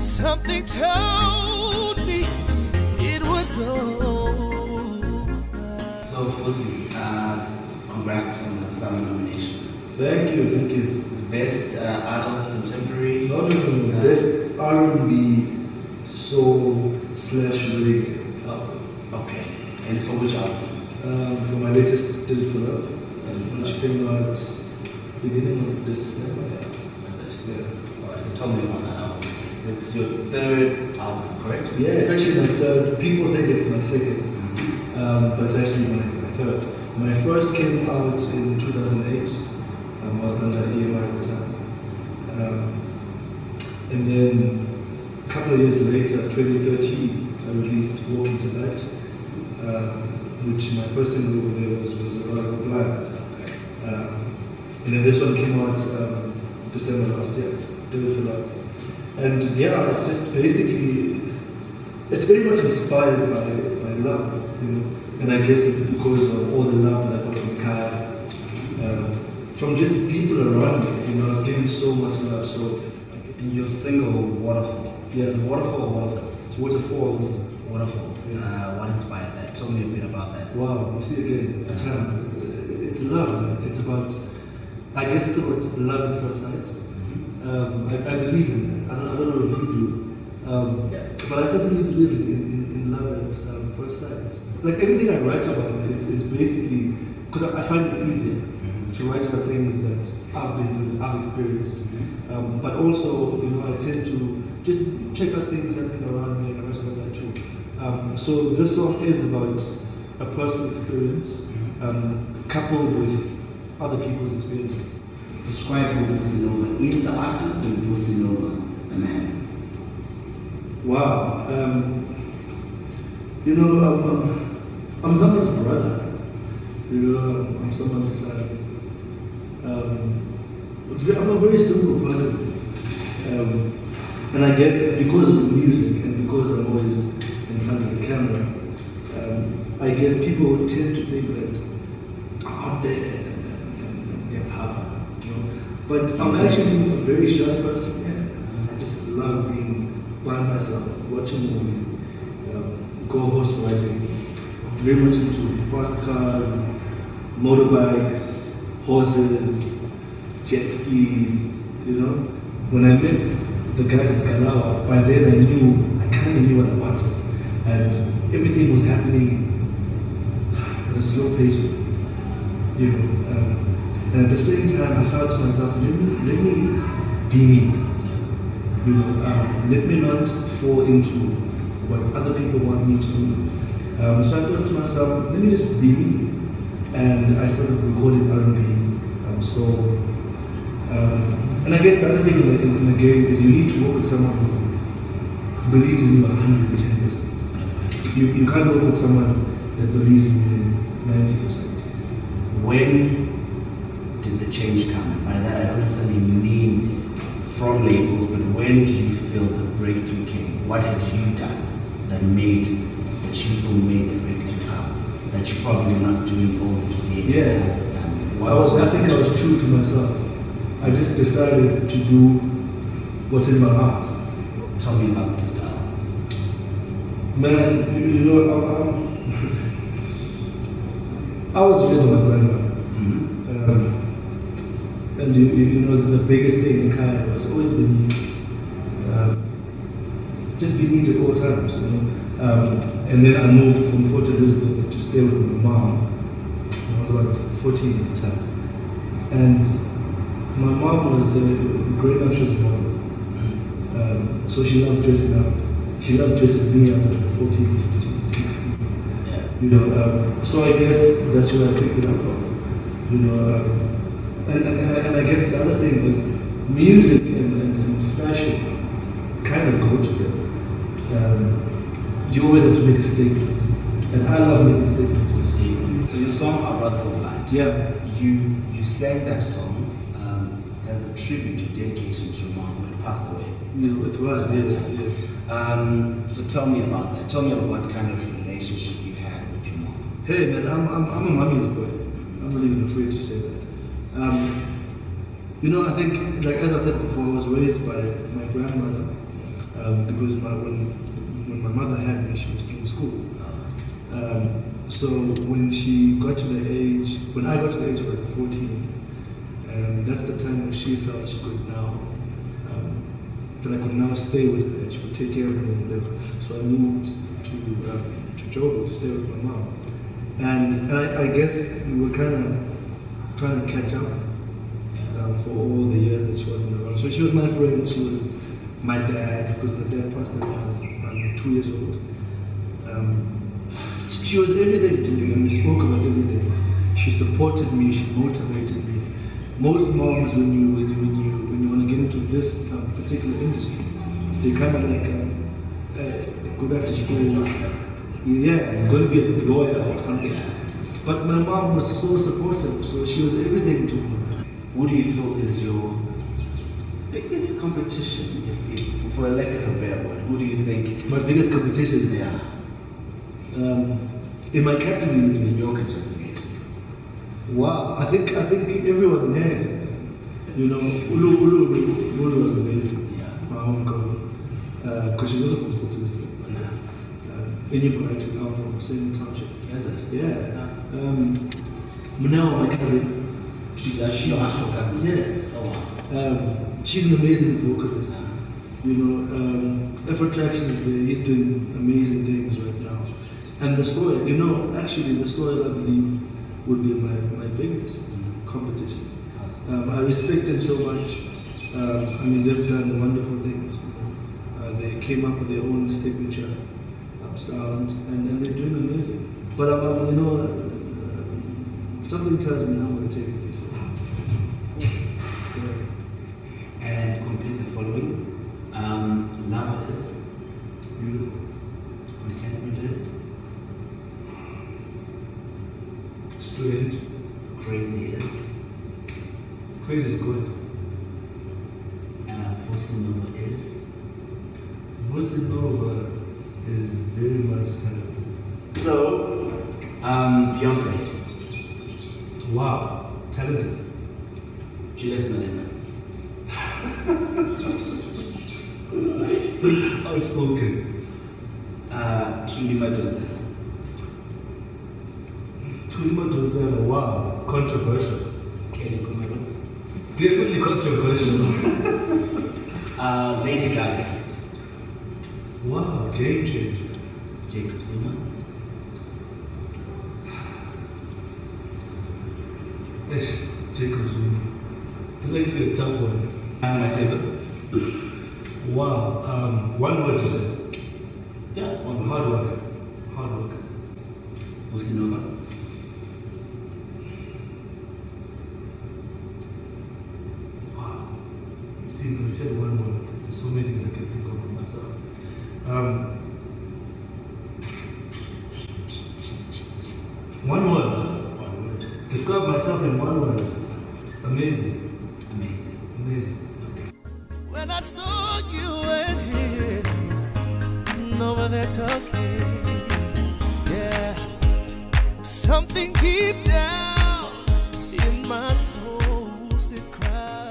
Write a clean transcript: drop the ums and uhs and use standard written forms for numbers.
Something told me it was over. So, Fosi, congrats on the Summer nomination. Thank you. The best adult contemporary. No, best R&B soul / reggae. Oh, okay. And it's for which album? For my latest Did It For Love, which came out beginning of December. Yeah. Alright, so tell me about that album. It's your third album, correct? Yeah, it's actually my third. People think it's my second, but it's actually my third. My first came out in 2008. I was under EMI at the time. And then a couple of years later, 2013, I released Walk Into Light, which my first single over there was Arrival Blind. Okay. And then this one came out December last year, Did It For Love. And yeah, it's just basically, it's very much inspired by love, you know. And I guess it's because of all the love that I got from Kaya, from just people around me. You know, I was given so much love. So, in your single Waterfall. Yeah, Is it Waterfall or Waterfalls? it's Waterfalls. Waterfalls. Yeah. What inspired that? Tell me a bit about that. Wow, you see again, a time. It's love, man. It's about, I guess it's about love at first sight. I believe in that. I don't know if you do. But I certainly believe in love at first sight. Like everything I write about is basically, because I find it easier to write about things that I've been through, I've experienced. But also, you know, I tend to just check out things happening around me and the rest of that too. So this song is about a personal experience coupled with other people's experiences. Describe who Fosi Nova is, the artist, and Fosi Nova, the man. Wow. You know, I'm someone's brother. You know, I'm someone's son. I'm a very simple person. And I guess because of the music and because I'm always in front of the camera, I guess people tend to think that I'm out there and they're papa. You know? But I'm actually a very shy person. Yeah. I just love being by myself, watching a movie, go horse riding, very much into fast cars, motorbikes, horses, jet skis, you know. When I met the guys in Kalawa, by then I kind of knew what I wanted. And everything was happening at a slow pace, you know. And at the same time, I thought to myself, let me be me. You know, let me not fall into what other people want me to do. So I thought to myself, let me just be me. And I started recording R&B, soul. And I guess the other thing in the game is you need to work with someone who believes in you 110%. You can't work with someone that believes in you 90%. When did the change come? By that I don't necessarily mean from labels, but when do you feel the breakthrough came? What had you done that you feel made the breakthrough come? That you probably were not doing all these years? Yeah. I think I was true to myself. I just decided to do what's in my heart. Tell me about the style. Man, you know, I was raised by my grandmother. And you know, the biggest thing in Kaya was always being just being neat at all times, you know. And then I moved from Port Elizabeth to stay with my mom. I was about 14 at the time. And my mom was the great actress model. So she loved dressing up. She loved dressing me up at 14, 15, 16. Yeah. You know, so I guess that's where I picked it up from. You know, and I guess the other thing was music and fashion kind of go together. You always have to make a statement. And I love making statements. So your song Our Brother Blind. Yeah. You sang that song as a tribute to dedication to your mom who had passed away. It was, yes. So tell me about that. Tell me about what kind of relationship you had with your mom. Hey man, I'm a mommy's boy. I'm not even afraid to say that. You know, I think, like as I said before, I was raised by my grandmother. because when my mother had me, she was still in school. So when she got to the age, when I got to the age of like 14, that's the time when she felt she could now, that I could now stay with her and she could take care of me and whatever. So I moved to Joburg to stay with my mom. And I guess we were kind of trying to catch up for all the years that she wasn't around. So she was my friend, she was my dad, because my dad passed away when I was 2 years old. She was everything to me, and we spoke about everything. She supported me, she motivated me. Most moms, when you want to get into this particular industry, they kind of like go back to school. I'm going to be a lawyer or something. But my mom was so supportive, so she was everything to me. Who do you feel is your biggest competition, if for a lack of a better word? Who do you think? My biggest competition? Yeah. In my category? In your category, yes. Wow, I think everyone here, you know, Ulu was amazing. Yeah. My home girl, because she's also from Port Elizabeth. In your I'm from Same Township. Is it? Yeah. Now my cousin. She's actually your actual cousin? Yeah. Oh wow. She's an amazing vocalist. You know, Effort Traction is there. He's doing amazing things right now. And the soil, you know, actually the soil I believe would be my biggest competition. I respect them so much. I mean, they've done wonderful things. They came up with their own signature sound, and they're doing amazing. But you know, something tells me I'm going to take it this way. And complete the following. Love is Beautiful. contentment is Strange. crazy is Crazy is good. Fosse Nova is Voice Nova is very much talented. so Beyonce, Wow, talented. Julius Malema, Outspoken. Chidinma Johnson, Chidinma Johnson, wow, controversial. Kelly Kumalo, Definitely controversial. Lady Gaga, Wow, game changer. Jacob Zuma, Jacob Zuma. It's actually a tough one. Wow, one word you said. yeah, Hard work. Hard work. Fosse Nova, Wow. See, you said one word. There's so many things I can think of myself. One word. Describe myself in one word. Amazing. amazing. Amazing. When I saw you and him over there talking, yeah, something deep down in my soul said cry.